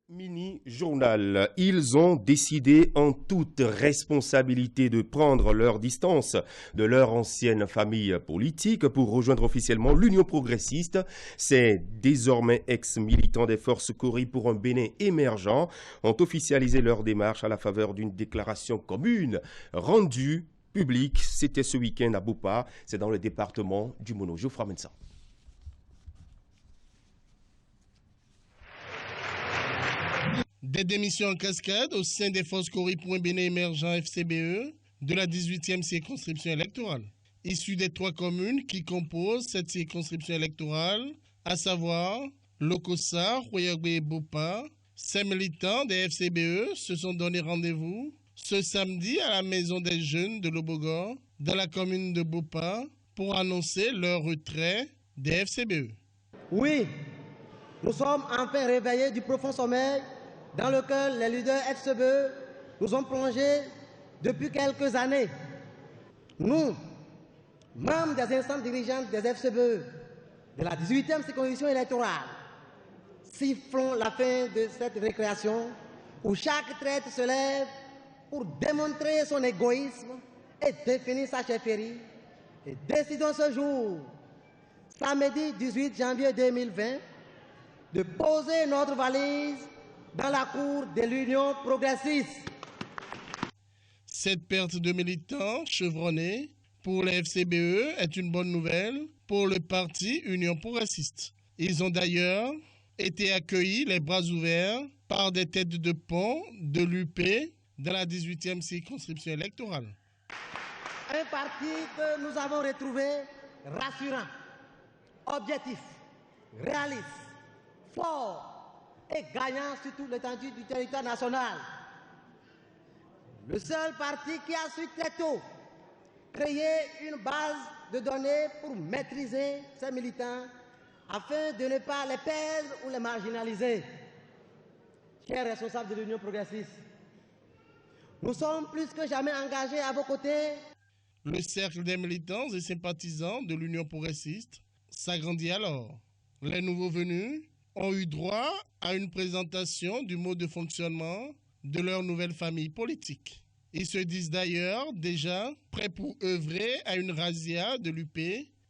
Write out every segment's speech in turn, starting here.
Mini-journal. Ils ont décidé en toute responsabilité de prendre leur distance de leur ancienne famille politique pour rejoindre officiellement l'Union progressiste. Ces désormais ex-militants des forces Cori pour un Bénin émergent ont officialisé leur démarche à la faveur d'une déclaration commune rendue publique. C'était ce week-end à Boupa, c'est dans le département du Mono. Geoffroy Mensa. Des démissions en cascade au sein des forces Cori pour un Bénin émergent FCBE de la 18e circonscription électorale. Issus des 3 communes qui composent cette circonscription électorale, à savoir Lokossa, Royagbe et Bopa, ces militants des FCBE se sont donné rendez-vous ce samedi à la maison des jeunes de Lobogor, dans la commune de Bopa, pour annoncer leur retrait des FCBE. Oui, nous sommes enfin réveillés du profond sommeil dans lequel les leaders FCBE nous ont plongés depuis quelques années. Nous, membres des instances dirigeantes des FCBE de la 18e circonscription électorale, sifflons la fin de cette récréation où chaque traite se lève pour démontrer son égoïsme et définir sa chefferie. Et décidons ce jour, samedi 18 janvier 2020, de poser notre valise dans la cour de l'Union progressiste. Cette perte de militants chevronnés pour les FCBE est une bonne nouvelle pour le parti Union progressiste. Ils ont d'ailleurs été accueillis les bras ouverts par des têtes de pont de l'UP dans la 18e circonscription électorale. Un parti que nous avons retrouvé rassurant, objectif, réaliste, fort et gagnant sur toute l'étendue du territoire national. Le seul parti qui a su très tôt créer une base de données pour maîtriser ses militants afin de ne pas les perdre ou les marginaliser. Chers responsables de l'Union progressiste, nous sommes plus que jamais engagés à vos côtés. Le cercle des militants et sympathisants de l'Union progressiste s'agrandit alors. Les nouveaux venus ont eu droit à une présentation du mode de fonctionnement de leur nouvelle famille politique. Ils se disent d'ailleurs déjà prêts pour œuvrer à une razzia de l'UP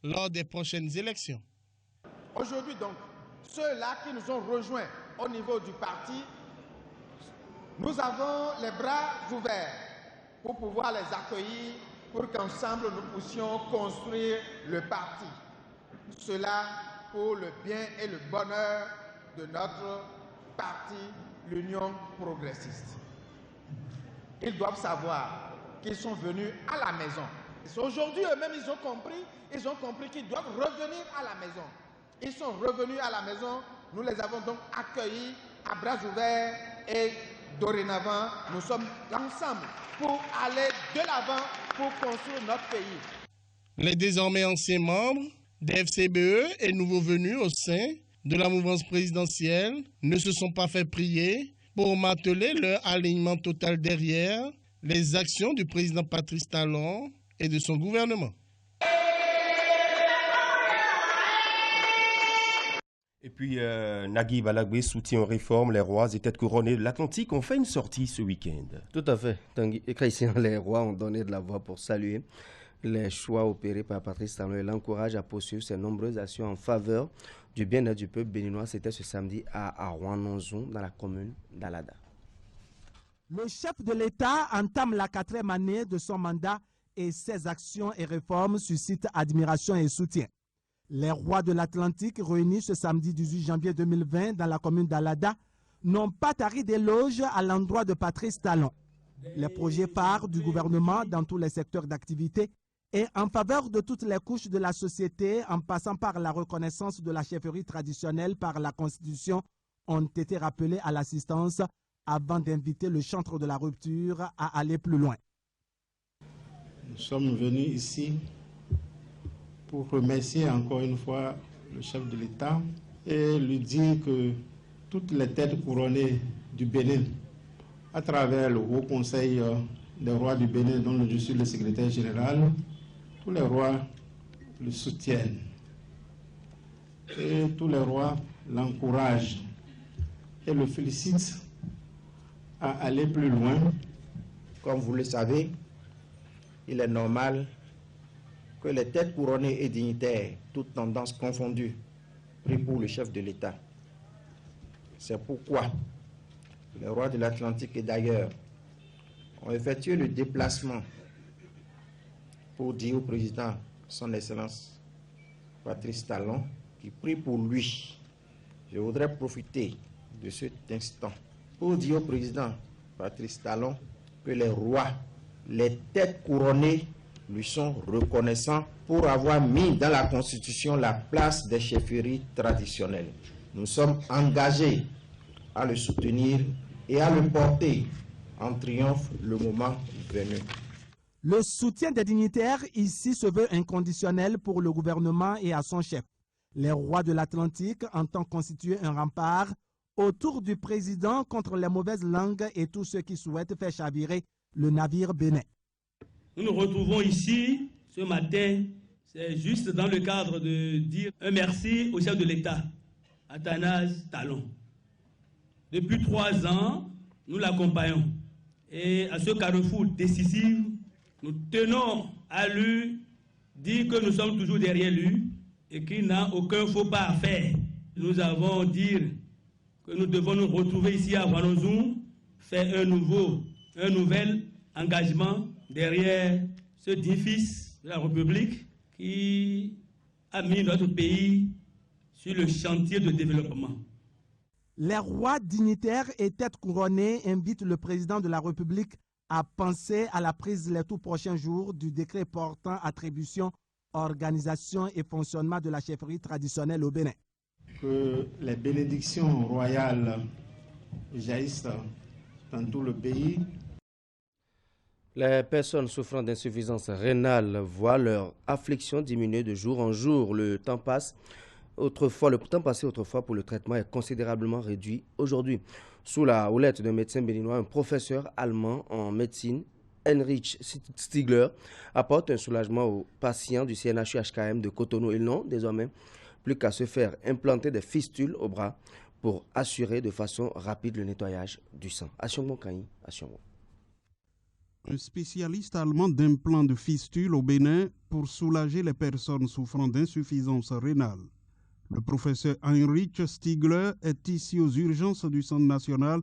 lors des prochaines élections. Aujourd'hui donc, ceux-là qui nous ont rejoints au niveau du parti, nous avons les bras ouverts pour pouvoir les accueillir, pour qu'ensemble nous puissions construire le parti. Cela pour le bien et le bonheur de notre parti, l'Union progressiste. Ils doivent savoir qu'ils sont venus à la maison. Aujourd'hui, eux-mêmes, ils ont compris qu'ils doivent revenir à la maison. Ils sont revenus à la maison, nous les avons donc accueillis à bras ouverts et dorénavant, nous sommes ensemble pour aller de l'avant pour construire notre pays. Les désormais anciens membres des FCBE et nouveaux venus au sein de la mouvance présidentielle ne se sont pas fait prier pour m'atteler leur alignement total derrière les actions du président Patrice Talon et de son gouvernement. Et puis, Nagui Balagbe soutient aux réformes. Les rois et têtes couronnées de l'Atlantique ont fait une sortie ce week-end. Tout à fait. Chrétiens, les rois ont donné de la voix pour saluer les choix opérés par Patrice Talon et l'encourage à poursuivre ses nombreuses actions en faveur du bien-être du peuple béninois. C'était ce samedi à Rouen-Nonzon, dans la commune d'Alada. Le chef de l'État entame la 4e année de son mandat et ses actions et réformes suscitent admiration et soutien. Les rois de l'Atlantique réunis ce samedi 18 janvier 2020 dans la commune d'Alada n'ont pas tari d'éloges à l'endroit de Patrice Talon. Les projets phares du gouvernement dans tous les secteurs d'activité et en faveur de toutes les couches de la société, en passant par la reconnaissance de la chefferie traditionnelle par la Constitution, ont été rappelés à l'assistance avant d'inviter le chantre de la rupture à aller plus loin. Nous sommes venus ici pour remercier encore une fois le chef de l'État et lui dire que toutes les têtes couronnées du Bénin, à travers le Haut Conseil des rois du Bénin, dont je suis le secrétaire général, tous les rois le soutiennent et tous les rois l'encouragent et le félicite à aller plus loin. Comme vous le savez, il est normal que les têtes couronnées et dignitaires, toutes tendances confondues, prient pour le chef de l'État. C'est pourquoi les rois de l'Atlantique et d'ailleurs ont effectué le déplacement pour dire au président, son Excellence Patrice Talon, qui prie pour lui. Je voudrais profiter de cet instant pour dire au président Patrice Talon que les rois, les têtes couronnées, lui sont reconnaissants pour avoir mis dans la Constitution la place des chefferies traditionnelles. Nous sommes engagés à le soutenir et à le porter en triomphe le moment venu. Le soutien des dignitaires ici se veut inconditionnel pour le gouvernement et à son chef. Les rois de l'Atlantique entendent constituer un rempart autour du président contre les mauvaises langues et tous ceux qui souhaitent faire chavirer le navire bénin. Nous nous retrouvons ici ce matin, c'est juste dans le cadre de dire un merci au chef de l'État, Athanase Talon. Depuis 3 ans, nous l'accompagnons. Et à ce carrefour décisif, nous tenons à lui dire que nous sommes toujours derrière lui et qu'il n'a aucun faux pas à faire. Nous avons dit que nous devons nous retrouver ici à Ouagadougou, faire un nouvel engagement derrière ce digne fils de la République qui a mis notre pays sur le chantier de développement. Les rois dignitaires et têtes couronnées invitent le président de la République à penser à la prise les tout prochains jours du décret portant attribution, organisation et fonctionnement de la chefferie traditionnelle au Bénin. Que les bénédictions royales jaillissent dans tout le pays. Les personnes souffrant d'insuffisance rénale voient leur affliction diminuer de jour en jour. Le temps passé autrefois pour le traitement est considérablement réduit aujourd'hui. Sous la houlette d'un médecin béninois, un professeur allemand en médecine, Heinrich Stiegler, apporte un soulagement aux patients du CNHU-HKM de Cotonou. Ils n'ont désormais plus qu'à se faire implanter des fistules au bras pour assurer de façon rapide le nettoyage du sang. Un spécialiste allemand d'implants de fistules au Bénin pour soulager les personnes souffrant d'insuffisance rénale. Le professeur Heinrich Stiegler est ici aux urgences du Centre national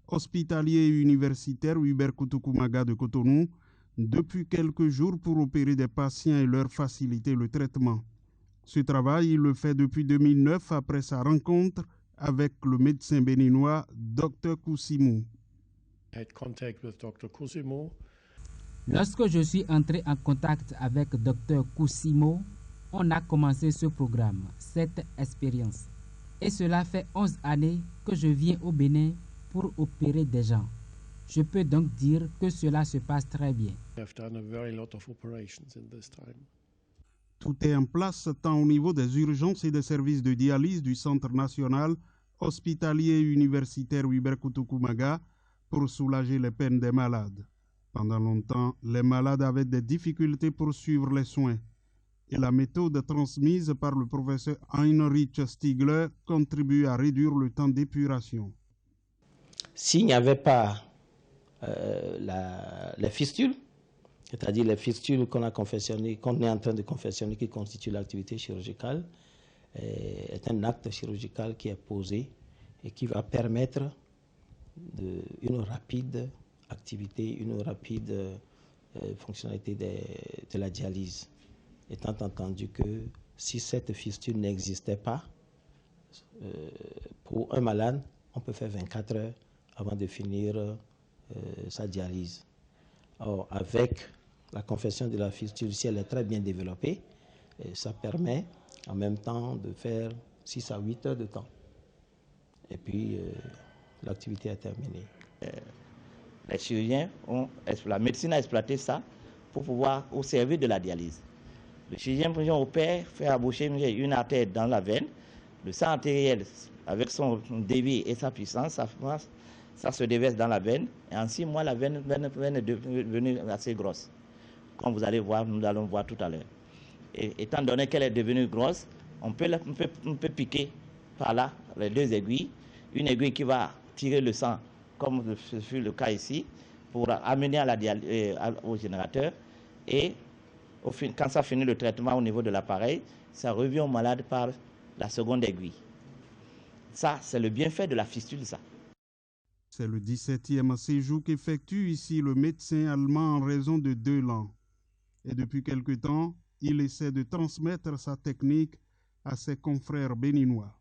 hospitalier et universitaire Hubert Kutukumaga de Cotonou depuis quelques jours pour opérer des patients et leur faciliter le traitement. Ce travail, il le fait depuis 2009 après sa rencontre avec le médecin béninois Dr Kousimou. Lorsque je suis entré en contact avec Dr Kousimou, on a commencé ce programme, cette expérience. Et cela fait 11 années que je viens au Bénin pour opérer des gens. Je peux donc dire que cela se passe très bien. Tout est en place tant au niveau des urgences et des services de dialyse du Centre national hospitalier et universitaire Hubert Kutukumaga pour soulager les peines des malades. Pendant longtemps, les malades avaient des difficultés pour suivre les soins. Et la méthode transmise par le professeur Heinrich Stiegler contribue à réduire le temps d'épuration. S'il n'y avait pas les fistules, c'est-à-dire les fistules qu'on est en train de confectionner, qui constituent l'activité chirurgicale, est un acte chirurgical qui est posé et qui va permettre une rapide activité, une rapide fonctionnalité de la dialyse. Étant entendu que si cette fistule n'existait pas, pour un malade, on peut faire 24 heures avant de finir sa dialyse. Or, avec la confection de la fistule, si elle est très bien développée, ça permet en même temps de faire 6 à 8 heures de temps. Et puis, l'activité est terminée. Les chirurgiens, la médecine a exploité ça pour pouvoir au service de la dialyse. Le chirurgien opère, fait aboucher une artère dans la veine. Le sang artériel, avec son débit et sa puissance, ça se déverse dans la veine. Et en 6 mois, la veine est devenue assez grosse. Comme vous allez voir, nous allons voir tout à l'heure. Et étant donné qu'elle est devenue grosse, on peut piquer par là les 2 aiguilles une aiguille qui va tirer le sang, comme ce fut le cas ici, pour amener à au générateur. Et quand ça finit le traitement au niveau de l'appareil, ça revient au malade par la seconde aiguille. Ça, c'est le bienfait de la fistule, ça. C'est le 17e séjour qu'effectue ici le médecin allemand en raison de 2 langues. Et depuis quelque temps, il essaie de transmettre sa technique à ses confrères béninois.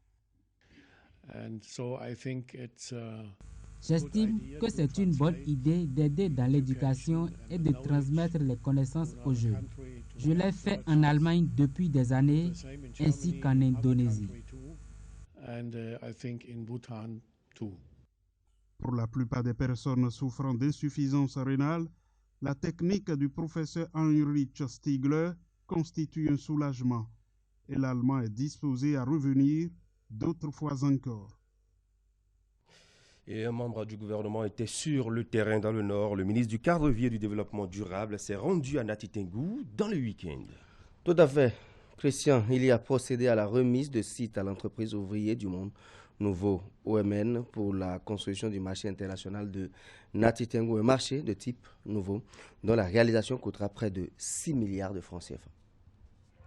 J'estime que c'est une bonne idée d'aider dans l'éducation et de transmettre les connaissances aux jeunes. Je l'ai fait en Allemagne depuis des années, ainsi qu'en Indonésie. Pour la plupart des personnes souffrant d'insuffisance rénale, la technique du professeur Heinrich Stiegler constitue un soulagement et l'Allemand est disposé à revenir d'autres fois encore. Et un membre du gouvernement était sur le terrain dans le Nord. Le ministre du Cadre de vie et du Développement durable s'est rendu à Nati Tengou dans le week-end. Tout à fait. Christian, il y a procédé à la remise de sites à l'entreprise ouvrier du monde nouveau OMN pour la construction du marché international de Nati Tengou, un marché de type nouveau dont la réalisation coûtera près de 6 milliards de francs CFA.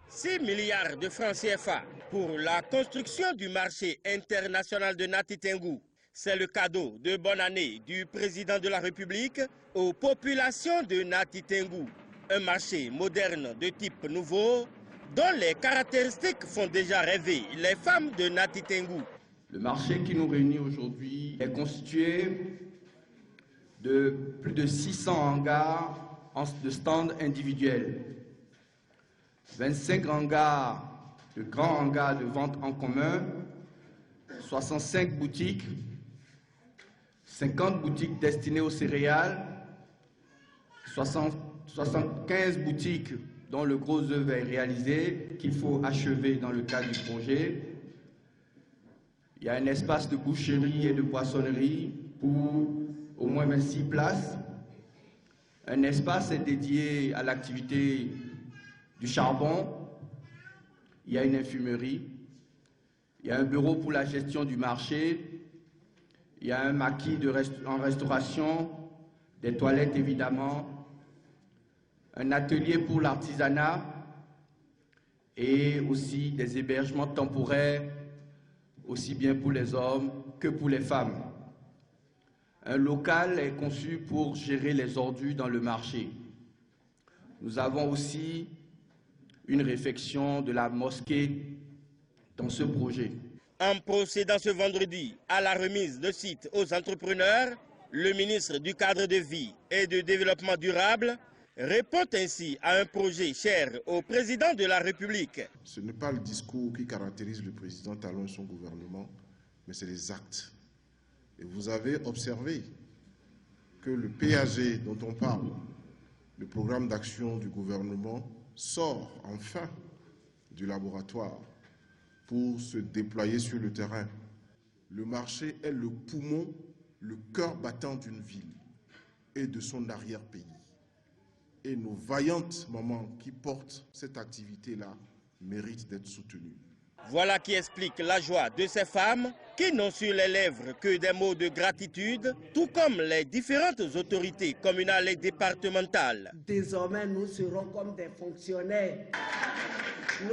6 milliards de francs CFA pour la construction du marché international de Nati Tengou. C'est le cadeau de bonne année du président de la République aux populations de Nati Tengou. Un marché moderne de type nouveau dont les caractéristiques font déjà rêver les femmes de Nati Tengou. Le marché qui nous réunit aujourd'hui est constitué de plus de 600 hangars de stands individuels, 25 hangars de grands hangars de vente en commun, 65 boutiques, 50 boutiques destinées aux céréales, 75 boutiques dont le gros œuvre est réalisé, qu'il faut achever dans le cadre du projet. Il y a un espace de boucherie et de poissonnerie pour au moins 26 places. Un espace est dédié à l'activité du charbon. Il y a une infumerie. Il y a un bureau pour la gestion du marché. Il y a un maquis en restauration, des toilettes évidemment, un atelier pour l'artisanat et aussi des hébergements temporaires, aussi bien pour les hommes que pour les femmes. Un local est conçu pour gérer les ordures dans le marché. Nous avons aussi une réfection de la mosquée dans ce projet. En procédant ce vendredi à la remise de sites aux entrepreneurs, le ministre du Cadre de vie et du Développement durable répond ainsi à un projet cher au président de la République. Ce n'est pas le discours qui caractérise le président Talon et son gouvernement, mais c'est les actes. Et vous avez observé que le PAG dont on parle, le programme d'action du gouvernement, sort enfin du laboratoire pour se déployer sur le terrain. Le marché est le poumon, le cœur battant d'une ville et de son arrière-pays. Et nos vaillantes mamans qui portent cette activité-là méritent d'être soutenues. Voilà qui explique la joie de ces femmes qui n'ont sur les lèvres que des mots de gratitude, tout comme les différentes autorités communales et départementales. Désormais, nous serons comme des fonctionnaires.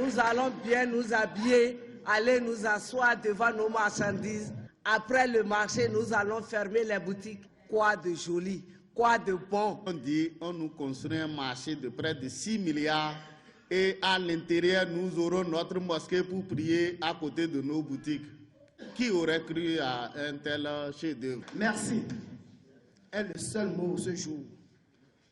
Nous allons bien nous habiller, aller nous asseoir devant nos marchandises. Après le marché, nous allons fermer les boutiques. Quoi de joli, quoi de bon. On dit, on nous construit un marché de près de 6 milliards et à l'intérieur, nous aurons notre mosquée pour prier à côté de nos boutiques. Qui aurait cru à un tel chef-d'œuvre? Merci est le seul mot ce jour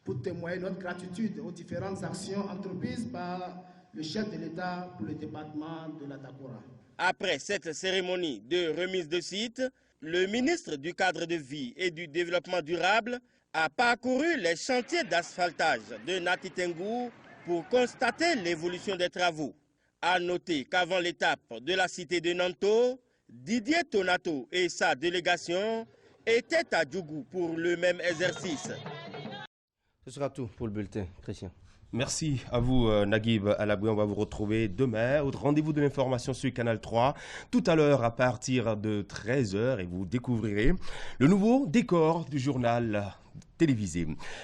pour témoigner notre gratitude aux différentes actions entreprises par le chef de l'État pour le département de la Takora. Après cette cérémonie de remise de site, le ministre du Cadre de vie et du Développement durable a parcouru les chantiers d'asphaltage de Nati Tengou pour constater l'évolution des travaux. À noter qu'avant l'étape de la cité de Nanto, Didier Tonato et sa délégation étaient à Djougou pour le même exercice. Ce sera tout pour le bulletin, Christian. Merci à vous, Naguib Alaboué. On va vous retrouver demain au rendez-vous de l'information sur Canal 3, tout à l'heure à partir de 13h, et vous découvrirez le nouveau décor du journal télévisé.